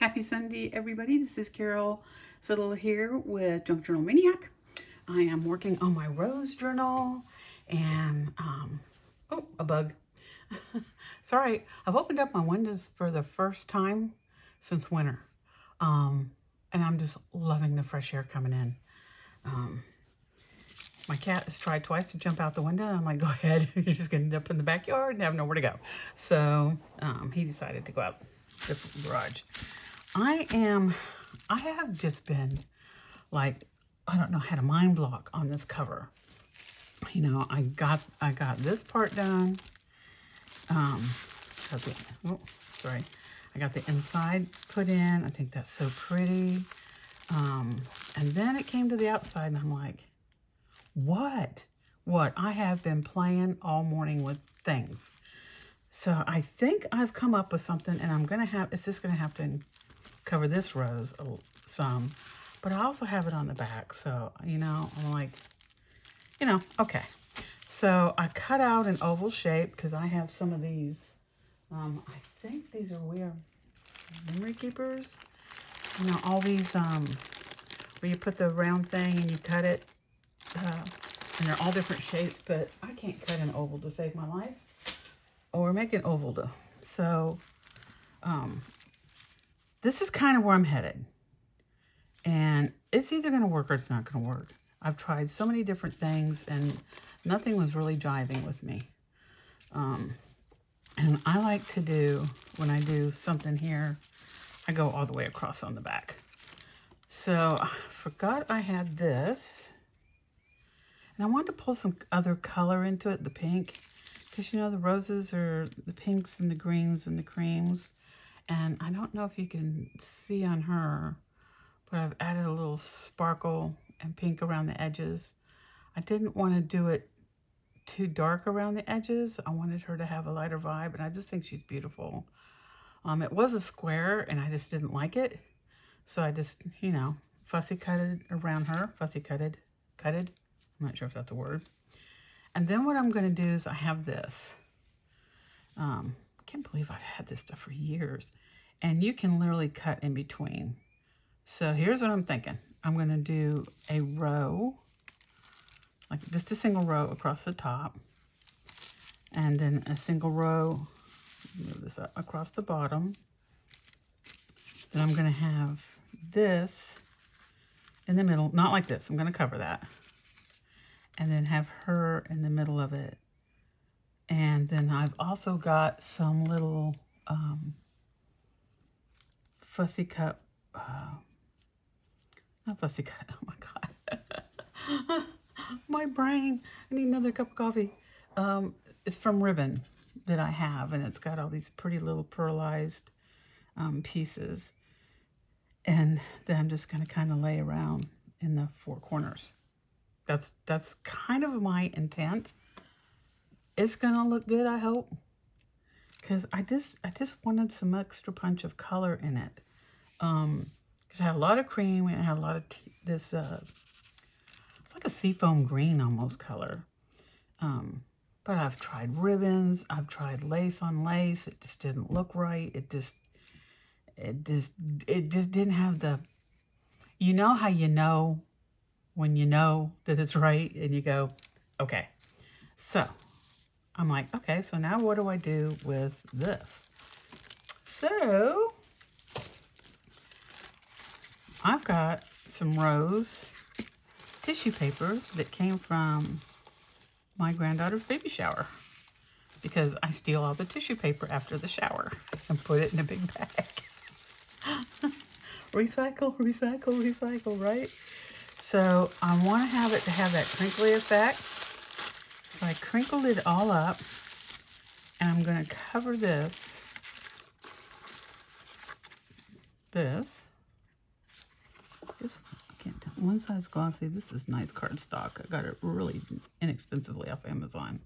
Happy Sunday, everybody. This is Carol Siddle here with Junk Journal Maniac. I am working on my rose journal and, oh, a bug. Sorry, I've opened up my windows for the first time since winter. And I'm just loving the fresh air coming in. My cat has tried twice to jump out the window, and I'm like, go ahead. You're just going to end up in the backyard and have nowhere to go. So he decided to go out the garage. I have just been like, I don't know, had a mind block on this cover. You know, I got this part done. I got the inside put in. I think that's so pretty. And then it came to the outside, and I'm like, what? I have been playing all morning with things. So I think I've come up with something, and it's just gonna have to cover this rose some, but I also have it on the back. So, you know, I'm like, you know, okay. So I cut out an oval shape because I have some of these. I think these are weird memory keepers. You know, all these where you put the round thing and you cut it, and they're all different shapes. But I can't cut an oval to save my life, or make an oval to. So this is kind of where I'm headed, and it's either going to work or it's not going to work. I've tried so many different things, and nothing was really jiving with me. And I like to do, when I do something here, I go all the way across on the back. So I forgot I had this, and I wanted to pull some other color into it, the pink, because you know the roses are the pinks and the greens and the creams. And I don't know if you can see on her, but I've added a little sparkle and pink around the edges. I didn't want to do it too dark around the edges. I wanted her to have a lighter vibe, and I just think she's beautiful. It was a square, and I just didn't like it. So I just, you know, fussy cutted around her. Fussy cutted. I'm not sure if that's a word. And then what I'm going to do is I have this. I can't believe I've had this stuff for years. And you can literally cut in between. So here's what I'm thinking. I'm going to do a row, like just a single row across the top. And then a single row, move this up, across the bottom. Then I'm going to have this in the middle, not like this. I'm going to cover that. And then have her in the middle of it. And then I've also got some little fussy cut, not fussy cut, oh my God. My brain, I need another cup of coffee. It's from ribbon that I have, and it's got all these pretty little pearlized pieces. And then I'm just gonna kind of lay around in the four corners. That's kind of my intent. It's gonna look good, I hope, because I just wanted some extra punch of color in it. Because I had a lot of cream and I had a lot of this. It's like a seafoam green almost color. But I've tried ribbons. I've tried lace on lace. It just didn't look right. It just didn't have the. You know how you know when you know that it's right, and you go, okay. So I'm like, okay, so now what do I do with this? So I've got some rose tissue paper that came from my granddaughter's baby shower, because I steal all the tissue paper after the shower and put it in a big bag. Recycle, recycle, recycle, right? So I want to have it to have that crinkly effect. So I crinkled it all up, and I'm going to cover this. I can't tell. One side's glossy. This is nice cardstock. I got it really inexpensively off Amazon.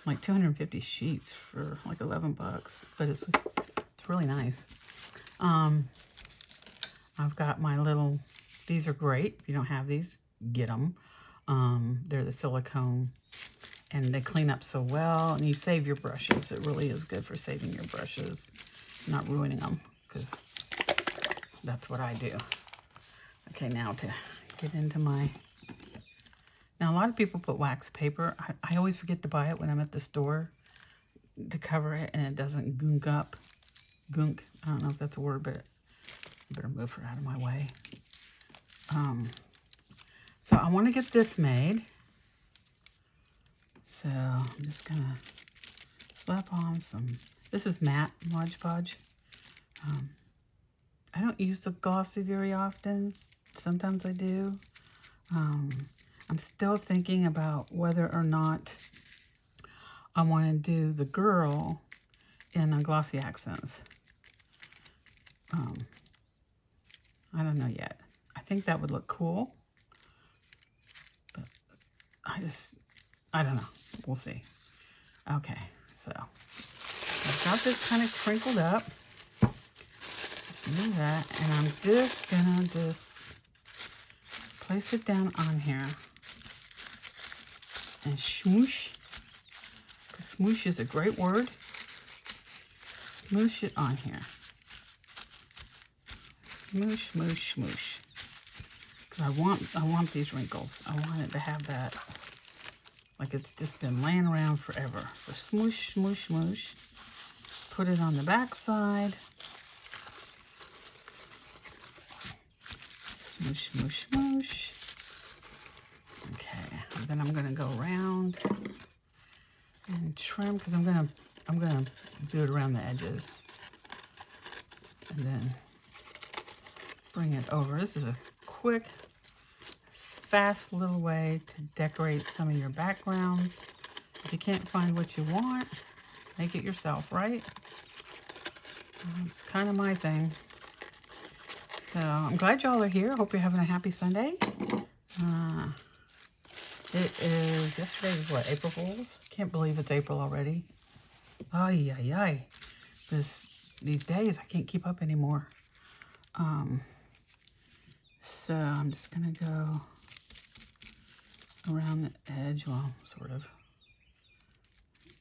Like 250 sheets for like 11 bucks, but it's really nice. I've got my little, these are great. If you don't have these, get them. They're the silicone, and they clean up so well, and you save your brushes. It really is good for saving your brushes, not ruining them. because that's what I do. Okay, now to get into my... Now, a lot of people put wax paper. I always forget to buy it when I'm at the store to cover it, and it doesn't gunk up. Gunk. I don't know if that's a word, but I better move her out of my way. So I want to get this made. So I'm just going to slap on some... This is matte Mod Podge. I don't use the glossy very often. Sometimes I do. I'm still thinking about whether or not I want to do the girl in a glossy accents. I don't know yet. I think that would look cool. But I don't know. We'll see. Okay, so I've got this kind of crinkled up. Do that, and I'm just gonna place it down on here and smoosh. Smoosh is a great word. Smoosh it on here. Smoosh, smoosh, smoosh. Because I want these wrinkles. I want it to have that, like it's just been laying around forever. So smoosh, smoosh, smoosh. Put it on the back side. Smoosh, smoosh, smoosh. Okay, and then I'm gonna go around and trim because I'm gonna do it around the edges, and then bring it over. This is a quick, fast little way to decorate some of your backgrounds. If you can't find what you want, make it yourself, right? It's kind of my thing. So I'm glad y'all are here. Hope you're having a happy Sunday. It is, yesterday was what, April Fool's? Can't believe it's April already. Ay, ay, ay. These days, I can't keep up anymore. So I'm just gonna go around the edge, well, sort of.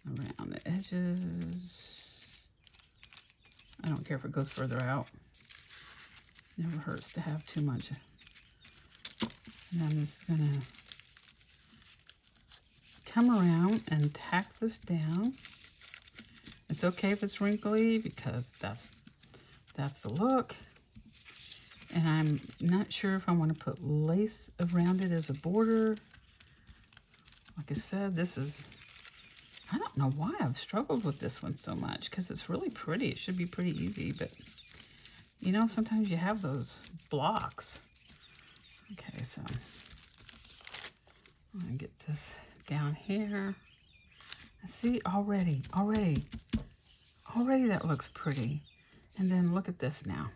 Around the edges. I don't care if it goes further out. Never hurts to have too much. And I'm just gonna come around and tack this down. It's okay if it's wrinkly because that's the look. And I'm not sure if I want to put lace around it as a border. Like I said, this is, I don't know why I've struggled with this one so much because it's really pretty. It should be pretty easy, but you know, sometimes you have those blocks. Okay, so I'm gonna get this down here. See, already that looks pretty. And then look at this now.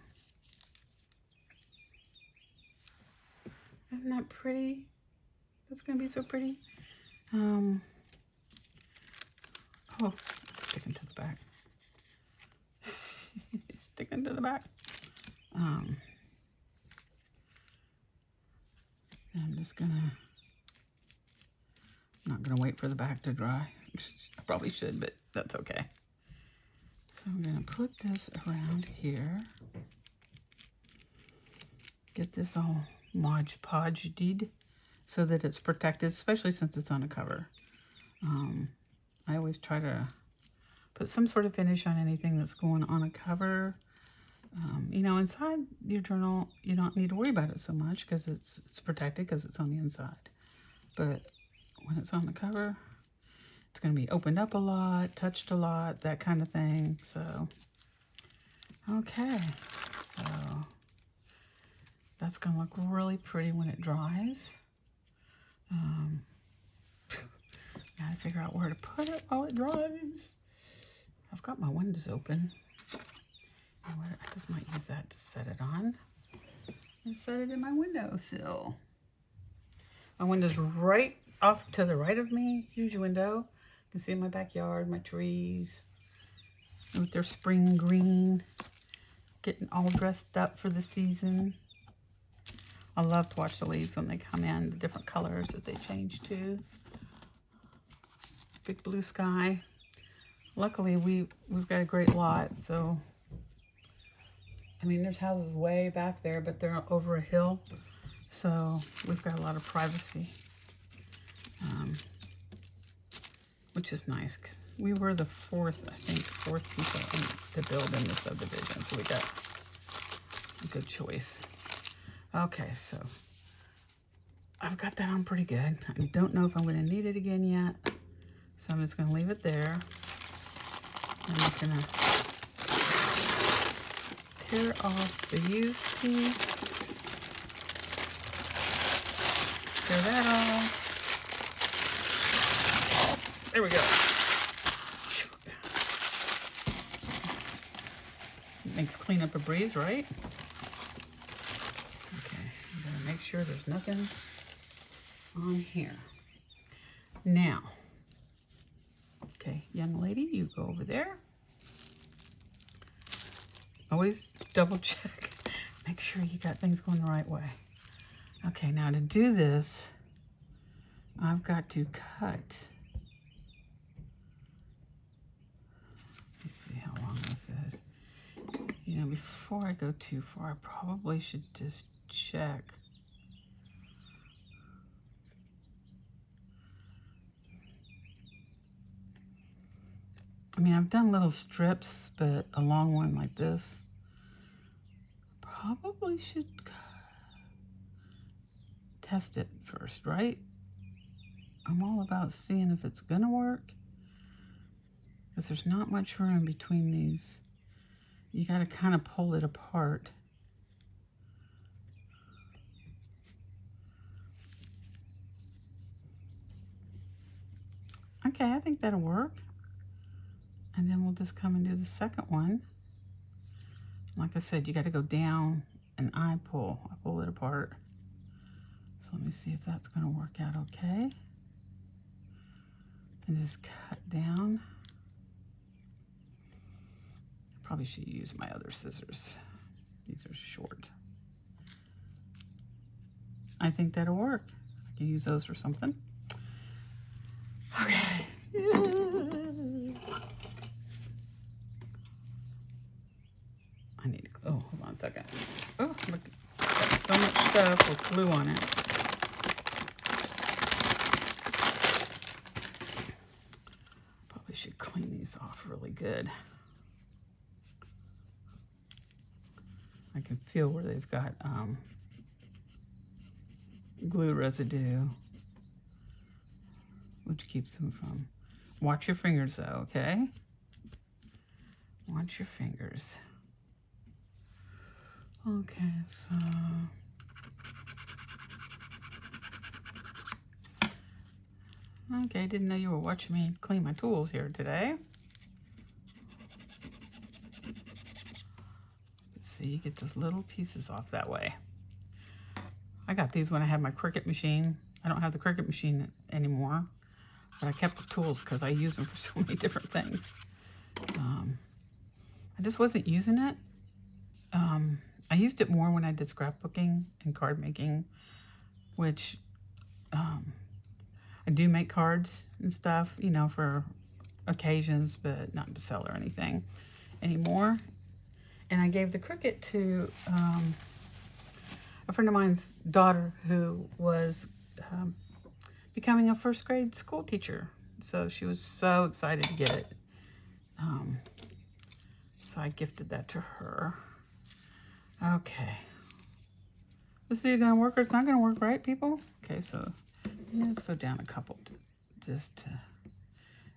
Isn't that pretty? That's gonna be so pretty. Oh, it's sticking to the back. It's sticking to the back. I'm just gonna, I'm not gonna wait for the back to dry. I probably should, but that's okay. So I'm gonna put this around here. Get this all Mod Podged so that it's protected, especially since it's on a cover. I always try to put some sort of finish on anything that's going on a cover. You know, inside your journal, you don't need to worry about it so much because it's protected because it's on the inside. But when it's on the cover, it's going to be opened up a lot, touched a lot, that kind of thing. So, okay. So, that's going to look really pretty when it dries. Gotta figure out where to put it while it dries. I've got my windows open. I just might use that to set it on. And set it in my windowsill. My window's right off to the right of me. Huge window. You can see my backyard, my trees. With their spring green. Getting all dressed up for the season. I love to watch the leaves when they come in. The different colors that they change to. Big blue sky. Luckily, we've got a great lot, so I mean, there's houses way back there, but they're over a hill, so we've got a lot of privacy, which is nice, 'cause we were the fourth people to build in the subdivision, so we got a good choice. Okay, so I've got that on pretty good. I don't know if I'm going to need it again yet, so I'm just going to leave it there. I'm just going to tear off the used piece. Tear that off. There we go. Makes cleanup a breeze, right? Okay, I'm going to make sure there's nothing on here. Now, okay, young lady, you go over there. Always double check. Make sure you got things going the right way. Okay, now to do this, I've got to cut. Let me see how long this is. You know, before I go too far, I probably should just check. I mean, I've done little strips, but a long one like this, probably should test it first, right? I'm all about seeing if it's gonna work, because there's not much room between these. You gotta kind of pull it apart. Okay, I think that'll work. And then we'll just come and do the second one. Like I said, you got to go down and I pull it apart. So let me see if that's going to work out okay. And just cut down. Probably should use my other scissors. These are short. I think that'll work. I can use those for something. Okay. I need to, oh, hold on a second. Oh, look, got so much stuff with glue on it. Probably should clean these off really good. I can feel where they've got glue residue, which keeps them from. Watch your fingers though, okay? Watch your fingers. Okay, so okay, didn't know you were watching me clean my tools here today. Let's see, you get those little pieces off that way. I got these when I had my Cricut machine. I don't have the Cricut machine anymore, but I kept the tools because I use them for so many different things. I just wasn't using it. I used it more when I did scrapbooking and card making, which I do make cards and stuff, you know, for occasions, but not to sell or anything anymore. And I gave the Cricut to a friend of mine's daughter who was becoming a first grade school teacher. So she was so excited to get it. So I gifted that to her. Okay. Let's see if it's gonna work or it's not gonna work, right, people? Okay, so let's go down a couple just to,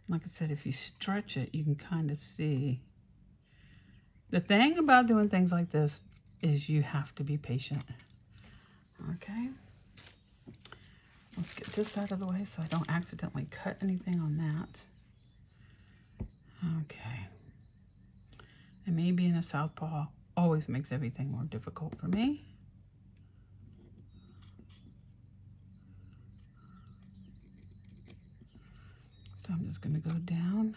like I said, if you stretch it, you can kind of see. The thing about doing things like this is you have to be patient. Okay. Let's get this out of the way so I don't accidentally cut anything on that. Okay. And me being a southpaw always makes everything more difficult for me. So I'm just going to go down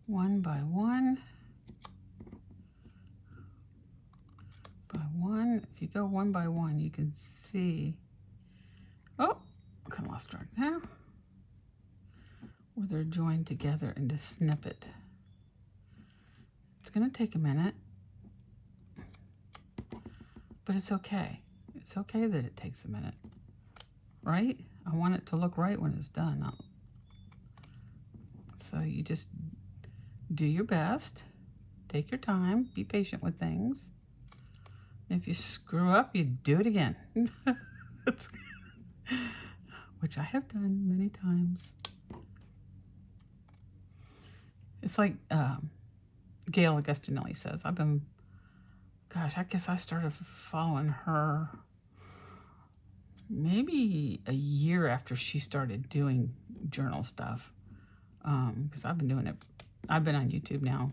one by one. By one. If you go one by one, you can see. Oh, I kind of lost track now. Where they're joined together and just snip it. It's going to take a minute, but it's okay. It's okay that it takes a minute, right? I want it to look right when it's done. So you just do your best. Take your time. Be patient with things. If you screw up, you do it again. Which I have done many times. It's like Gail Augustinelli says. Gosh, I guess I started following her maybe a year after she started doing journal stuff. Because I've been doing it. I've been on YouTube now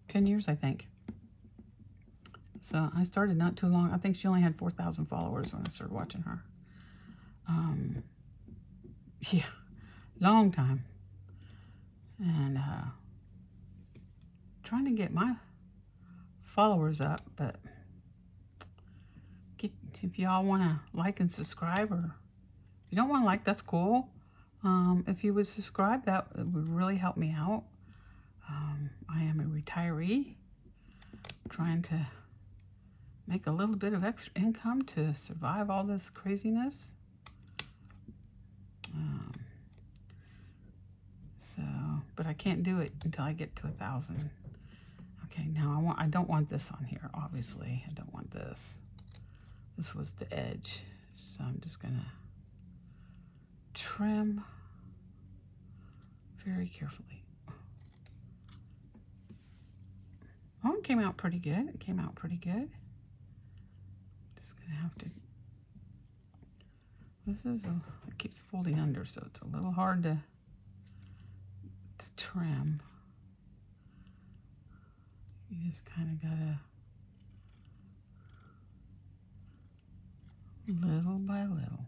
10 years, I think. So I started not too long. I think she only had 4,000 followers when I started watching her. Yeah, long time. And trying to get my followers up, but if y'all want to like and subscribe, or if you don't want to like, that's cool. If you would subscribe, that would really help me out. I am a retiree trying to make a little bit of extra income to survive all this craziness. But I can't do it until I get to 1,000. Okay, now I don't want this on here, obviously. I don't want this. This was the edge. So I'm just gonna trim very carefully. Oh, it came out pretty good. It came out pretty good. Just gonna have to, it keeps folding under, so it's a little hard to trim. You just kind of gotta, little by little.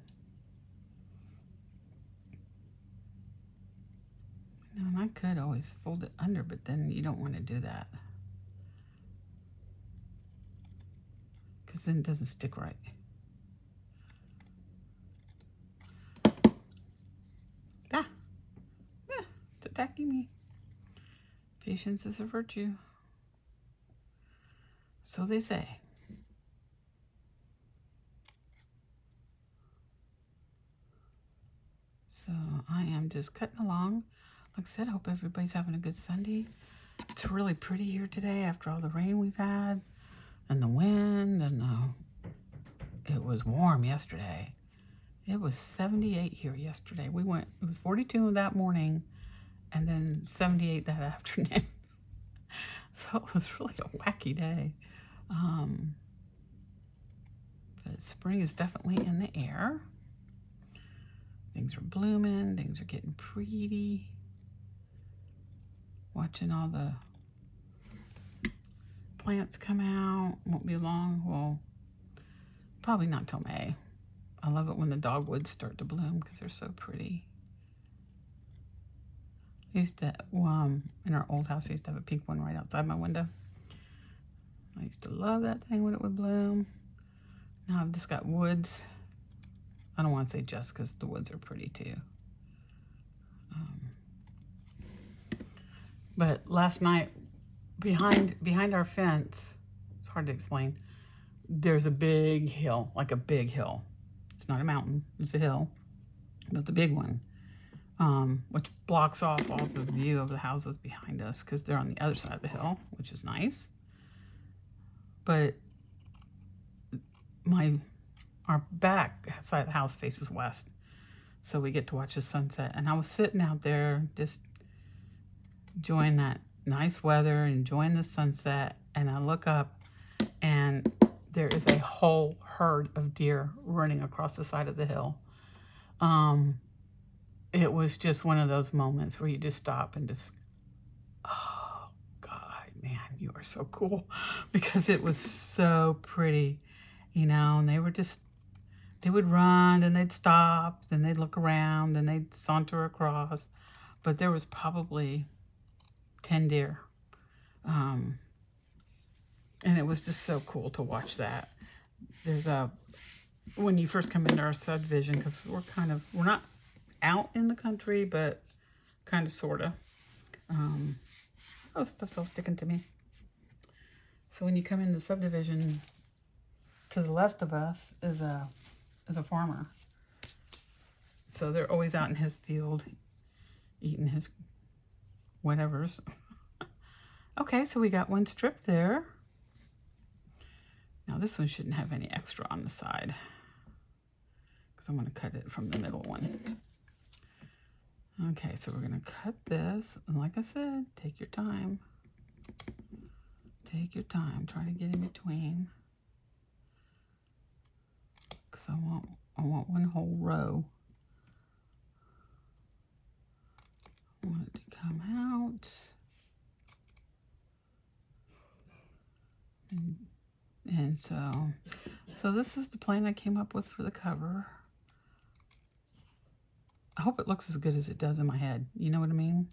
Now, and I could always fold it under, but then you don't want to do that, because then it doesn't stick right. It's attacking me. Patience is a virtue. So they say. So I am just cutting along. Like I said, I hope everybody's having a good Sunday. It's really pretty here today after all the rain we've had and the wind, and it was warm yesterday. It was 78 here yesterday. It was 42 that morning and then 78 that afternoon. So it was really a wacky day. But spring is definitely in the air. Things are blooming. Things are getting pretty. Watching all the plants come out. Won't be long. Well, probably not till May. I love it when the dogwoods start to bloom because they're so pretty. I used to, in our old house, I used to have a pink one right outside my window. I used to love that thing when it would bloom. Now I've just got woods. I don't want to say just, because the woods are pretty too. But last night, behind our fence, it's hard to explain, there's a big hill, like a big hill. It's not a mountain, it's a hill, but it's a big one, which blocks off all the view of the houses behind us because they're on the other side of the hill, which is nice. But our back side of the house faces west, so we get to watch the sunset. And I was sitting out there just enjoying that nice weather, enjoying the sunset, and I look up and there is a whole herd of deer running across the side of the hill. It was just one of those moments where you just stop and just, oh God, man, you are so cool, because it was so pretty, and they would run and they'd stop and they'd look around and they'd saunter across, but there was probably 10 deer. And it was just so cool to watch that. There's when you first come into our subdivision, because we're not out in the country, but kind of, sort of. Oh, stuff's all sticking to me. So when you come into subdivision, to the left of us is a farmer. So they're always out in his field eating his whatevers. Okay, so we got one strip there. Now this one shouldn't have any extra on the side because I'm going to cut it from the middle one. Okay, so we're going to cut this. And like I said, take your time. Take your time. Try to get in between. Because I want one whole row. I want it to come out. And so this is the plan I came up with for the cover. I hope it looks as good as it does in my head. You know what I mean?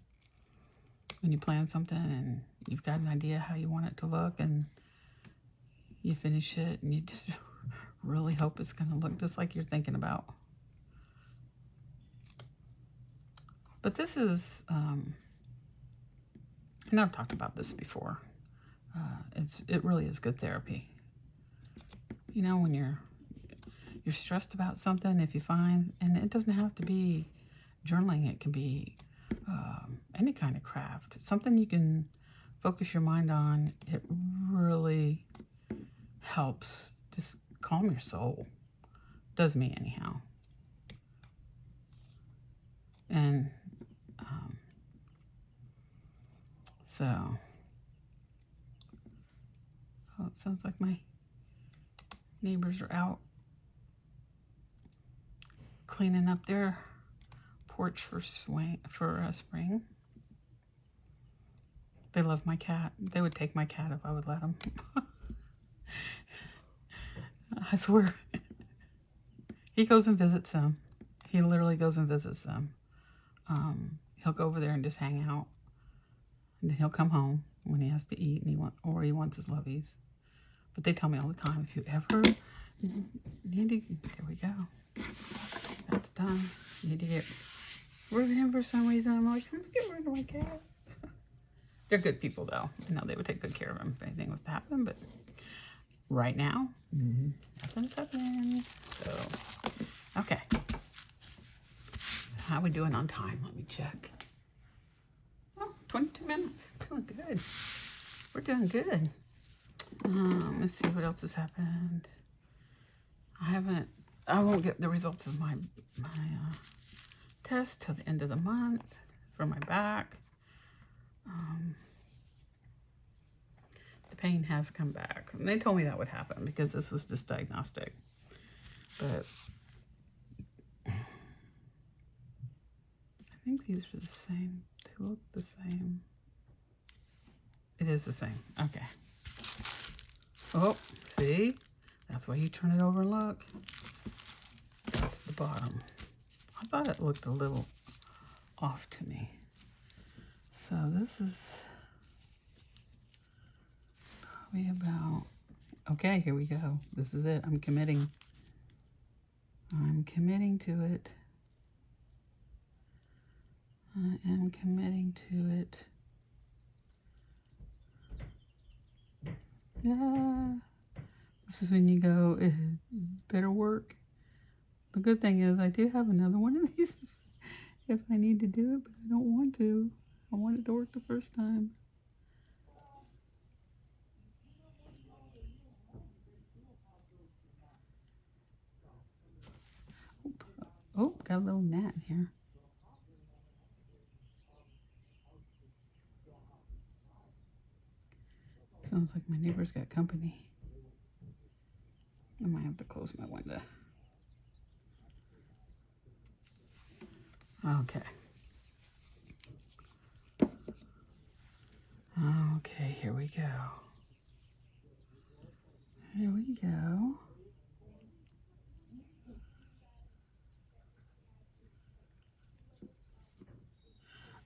When you plan something and you've got an idea how you want it to look and you finish it and you just really hope it's going to look just like you're thinking about. But this is, and I've talked about this before. It really is good therapy. You know, when you're stressed about something, if you find, and it doesn't have to be journaling, it can be any kind of craft, something you can focus your mind on. It really helps just calm your soul. Does me anyhow. And so, oh, it sounds like my neighbors are out cleaning up their porch for spring. They love my cat. They would take my cat if I would let them. I swear. He goes and visits them. He literally goes and visits them. He'll go over there and just hang out. And then he'll come home when he has to eat and he wants his lovies. But they tell me all the time, if you ever need to, there we go. That's done. You need to get rid of him for some reason. I'm like, I'm gonna get rid of my cat. They're good people though. I know they would take good care of him if anything was to happen, but right now, nothing's happening. So, okay. How are we doing on time? Let me check. Oh, 22 minutes. Feeling good. We're doing good. Let's see what else has happened. I won't get the results of my test till the end of the month for my back. The pain has come back. And they told me that would happen because this was just diagnostic. But I think these are the same. They look the same. It is the same. Okay. Oh, see? That's why you turn it over and look. That's the bottom. I thought it looked a little off to me. So this is probably about, okay, here we go. This is it. I'm committing. I'm committing to it. I am committing to it. Yeah. This is when you go, it better work. The good thing is I do have another one of these if I need to do it, but I don't want to. I want it to work the first time. Oh, got a little gnat in here. Sounds like my neighbor's got company. I might have to close my window. Okay. Okay, here we go. Here we go.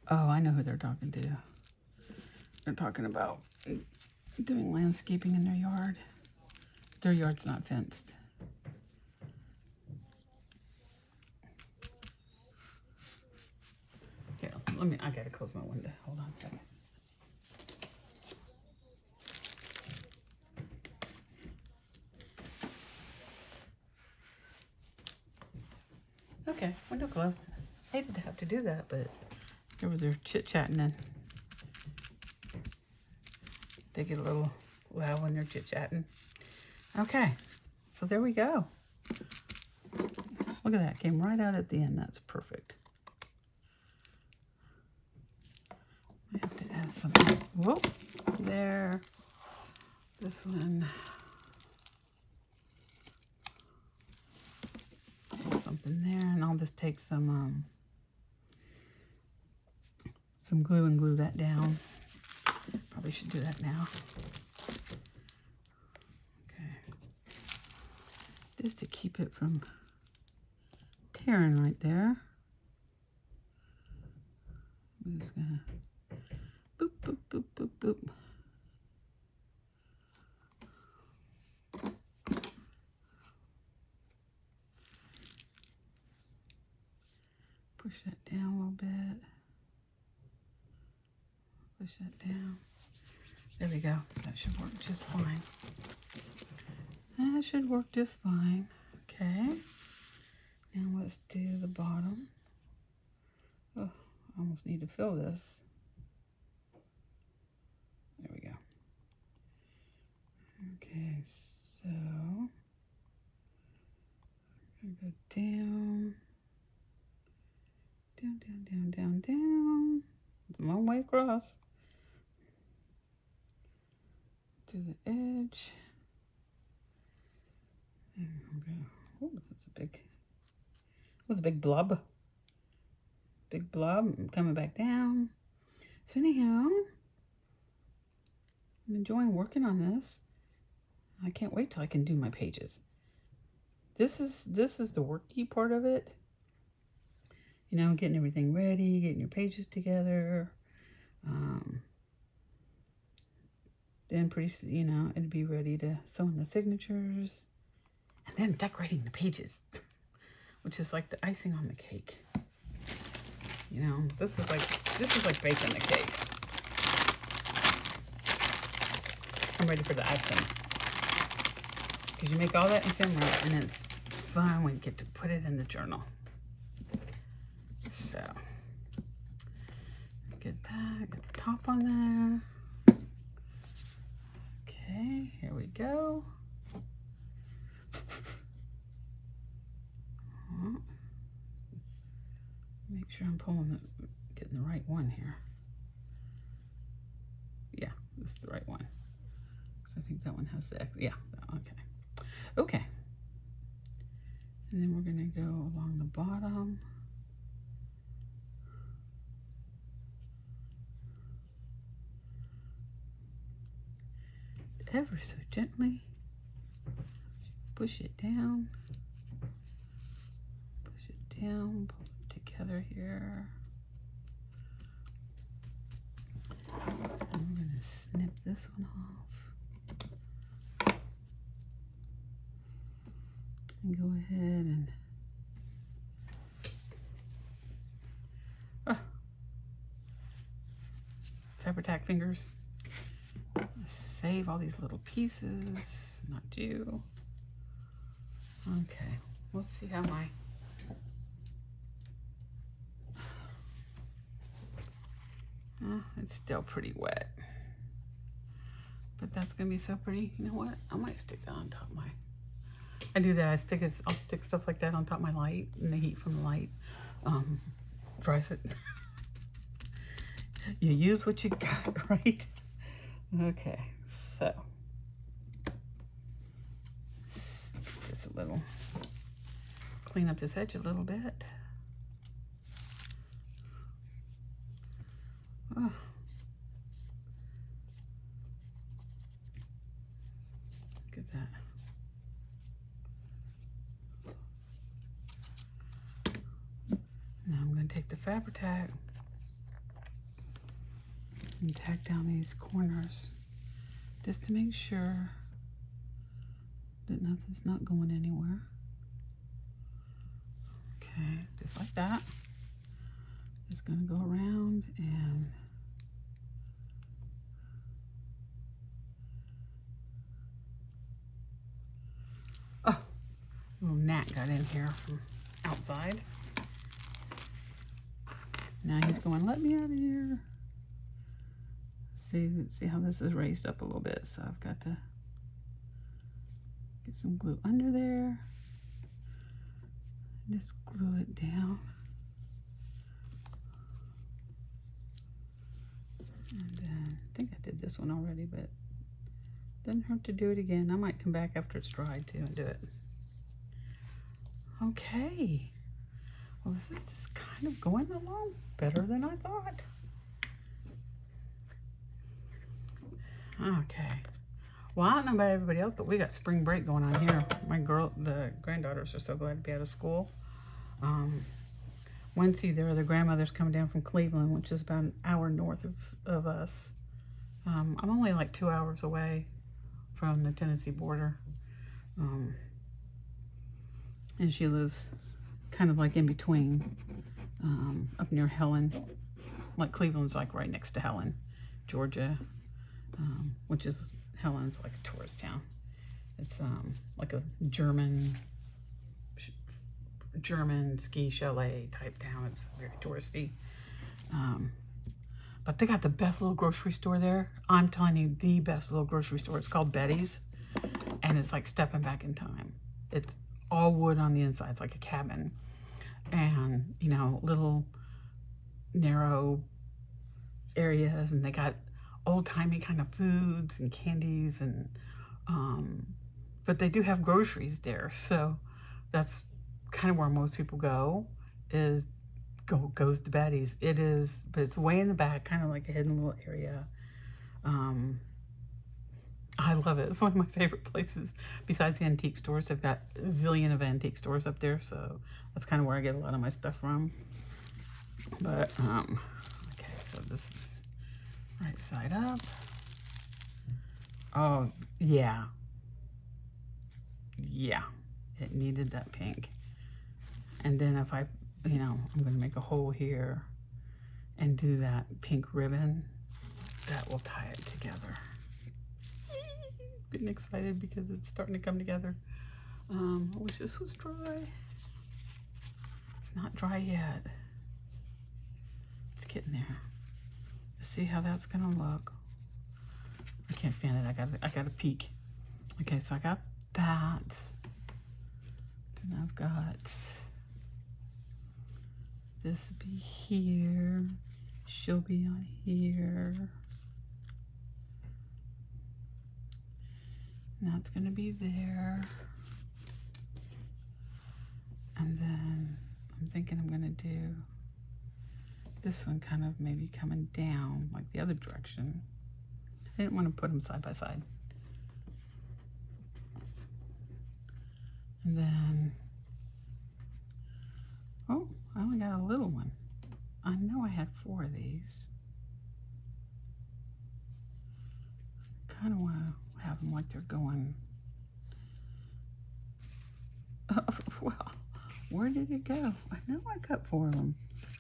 Oh, I know who they're talking to. They're talking about doing landscaping in their yard. Their yard's not fenced. Here, let I gotta close my window. Hold on a second. Okay, window closed. Hated to have to do that, but here was their chit-chatting, and they get a little loud when they're chit-chatting. Okay, so there we go. Look at that, came right out at the end. That's perfect. I have to add something. Whoop, there. This one. Something there, and I'll just take some glue and glue that down. Probably should do that now. Okay, just to keep it from tearing right there. I'm just gonna boop, boop, boop, boop, boop. Push that down a little bit. Push that down. There we go. That should work just fine. That should work just fine. Okay. Now let's do the bottom. Oh, I almost need to fill this. There we go. Okay, so I'm gonna go down. Down, down, down, down, down. It's a long way across. To the edge. And I'm gonna, oh, that's a big, was a big blob. Big blob. I'm coming back down. So anyhow, I'm enjoying working on this. I can't wait till I can do my pages. This is the worky part of it. You know, getting everything ready, getting your pages together. Then pretty soon, you know, it'd be ready to sew in the signatures. And then decorating the pages, which is like the icing on the cake. You know, this is like baking the cake. I'm ready for the icing. Because you make all that ephemera, and it's fun when you get to put it in the journal. So, get that, get the top on there. Okay, here we go. Make sure I'm getting the right one here. Yeah, this is the right one. So I think that one has the, yeah, okay. Okay. And then we're gonna go along the bottom. Ever so gently. Push it down. Push it down, pull it together here. And I'm gonna snip this one off. And go ahead and Fabri-Tac fingers. Save all these little pieces. Not do. Okay, let's see how my it's still pretty wet, but that's gonna be so pretty. You know what? I might stick that on top of my. I do that. I'll stick stuff like that on top of my light, and the heat from the light dries it. You use what you got, right? Okay, so just a little, clean up this edge a little bit. Oh. Look at that. Now I'm going to take the Fabri-Tac and tack down these corners just to make sure that nothing's not going anywhere. Okay, just like that. Just gonna go around and oh, a little gnat got in here from outside. Now he's going, let me out of here. See how this is raised up a little bit, so I've got to get some glue under there. Just glue it down. And then I think I did this one already, but doesn't hurt to do it again. I might come back after it's dried too and do it. Okay. Well, this is just kind of going along better than I thought. Okay. Well, I don't know about everybody else, but we got spring break going on here. The granddaughters are so glad to be out of school. Wednesday, their grandmother's coming down from Cleveland, which is about an hour north of us. I'm only like 2 hours away from the Tennessee border. And she lives kind of like in between, up near Helen. Like Cleveland's like right next to Helen, Georgia, which is, Helen's like a tourist town. It's like a German ski chalet type town. It's very touristy. But they got the best little grocery store there. I'm telling you, the best little grocery store. It's called Betty's, and it's like stepping back in time. It's all wood on the inside. It's like a cabin, and you know, little narrow areas, and they got old-timey kind of foods and candies, and but they do have groceries there, so that's kind of where most people goes to Betty's. It is, but it's way in the back, kind of like a hidden little area. I love it. It's one of my favorite places. Besides the antique stores, they've got a zillion of antique stores up there, so that's kind of where I get a lot of my stuff from. But okay, so this is right side up. Oh yeah, it needed that pink. And then if I'm gonna make a hole here and do that pink ribbon, that will tie it together. Getting excited because it's starting to come together. I wish this was dry. It's not dry yet. It's getting there. Let's see how that's gonna look. I can't stand it. I got to peek. Okay, so I got that. Then I've got this be here. She'll be on here. That's gonna be there. And then I'm thinking I'm gonna do this one kind of maybe coming down like the other direction. I didn't want to put them side by side. And then, oh, I only got a little one. I know I had 4 of these. Kind of want to have them like they're going. Oh, well, where did it go? I know I cut 4 of them.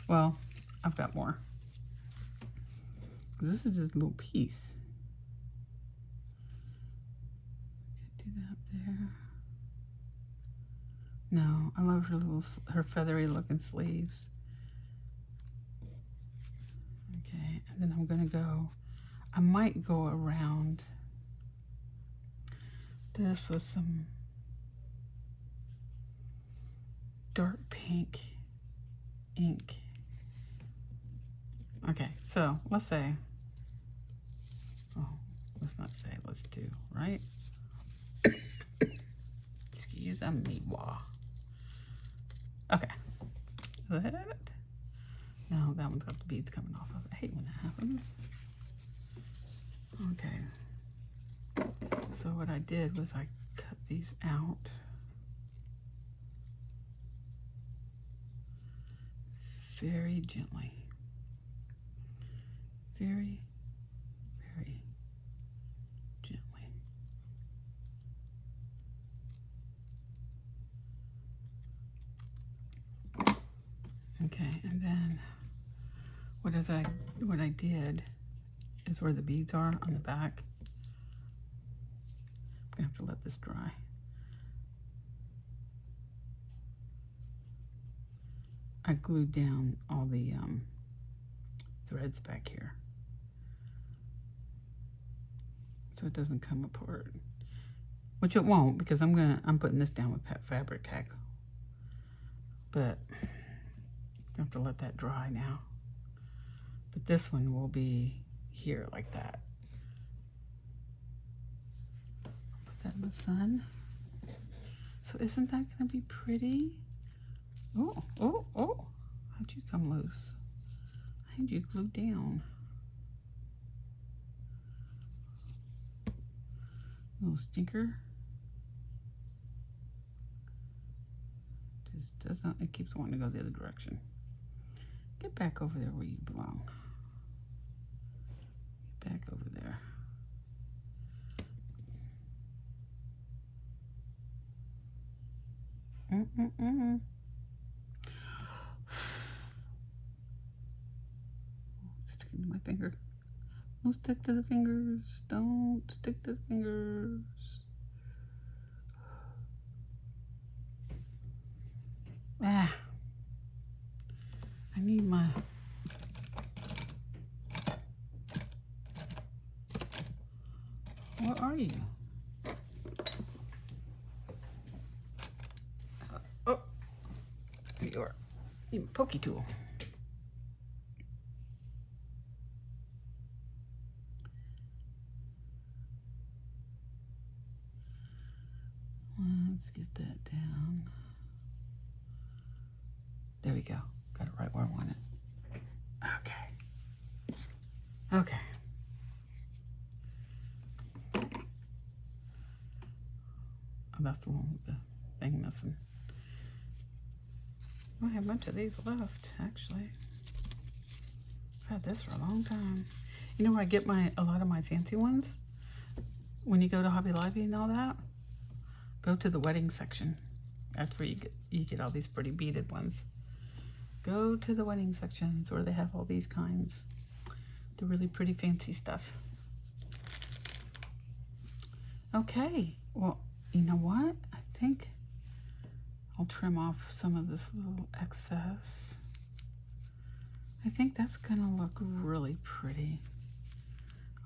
Well, I've got more. This is just a little piece. Do that there. No, I love her feathery looking sleeves. Okay, and then I'm gonna go, I might go around this with some dark pink ink. Okay, so let's say, oh, let's not say, let's do, right? Excuse me, wah. Okay, is that it? No, that one's got the beads coming off of it. I hate when that happens. Okay, so what I did was I cut these out. Very gently. Very, very gently. Okay, and then what I did is where the beads are on the back. I'm gonna have to let this dry. I glued down all the threads back here so it doesn't come apart, which it won't, because I'm putting this down with fabric tack. But I have to let that dry now. But this one will be here like that. Put that in the sun. So isn't that gonna be pretty? Oh, oh, oh, how'd you come loose? I had you glued down. Little stinker. Just doesn't, it keeps wanting to go the other direction. Get back over there where you belong. Get back over there. Sticking to my finger. Don't stick to the fingers. Don't stick to the fingers. Ah. I need my... Where are you? Oh, there you are. Need a pokey tool. Let's get that down. There we go. Got it right where I want it. Okay. Okay. Oh, that's the one with the thing missing. I have a bunch of these left, actually. I've had this for a long time. You know where I get a lot of my fancy ones? When you go to Hobby Lobby and all that, go to the wedding section. That's where you get all these pretty beaded ones. Go to the wedding sections where they have all these kinds. The really pretty fancy stuff. Okay, well, you know what? I think I'll trim off some of this little excess. I think that's gonna look really pretty.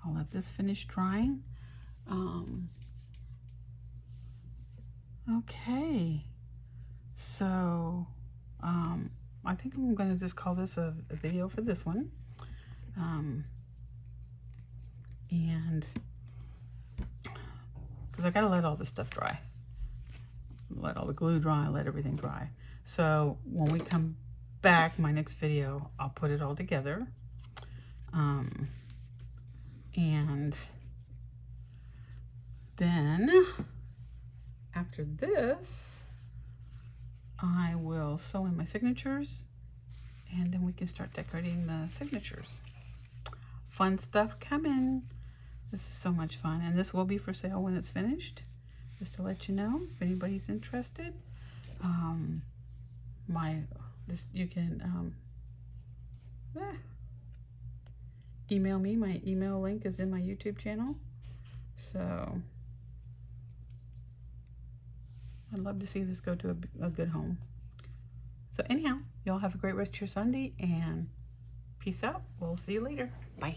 I'll let this finish drying. Okay, so I think I'm gonna just call this a video for this one. And because I gotta let all this stuff dry. Let all the glue dry, let everything dry. So when we come back, my next video, I'll put it all together. And then after this, I will sew in my signatures, and then we can start decorating the signatures. Fun stuff coming. This is so much fun, and this will be for sale when it's finished, just to let you know if anybody's interested. You can email me. My email link is in my YouTube channel, so I'd love to see this go to a good home. So anyhow, y'all have a great rest of your Sunday, and peace out. We'll see you later. Bye.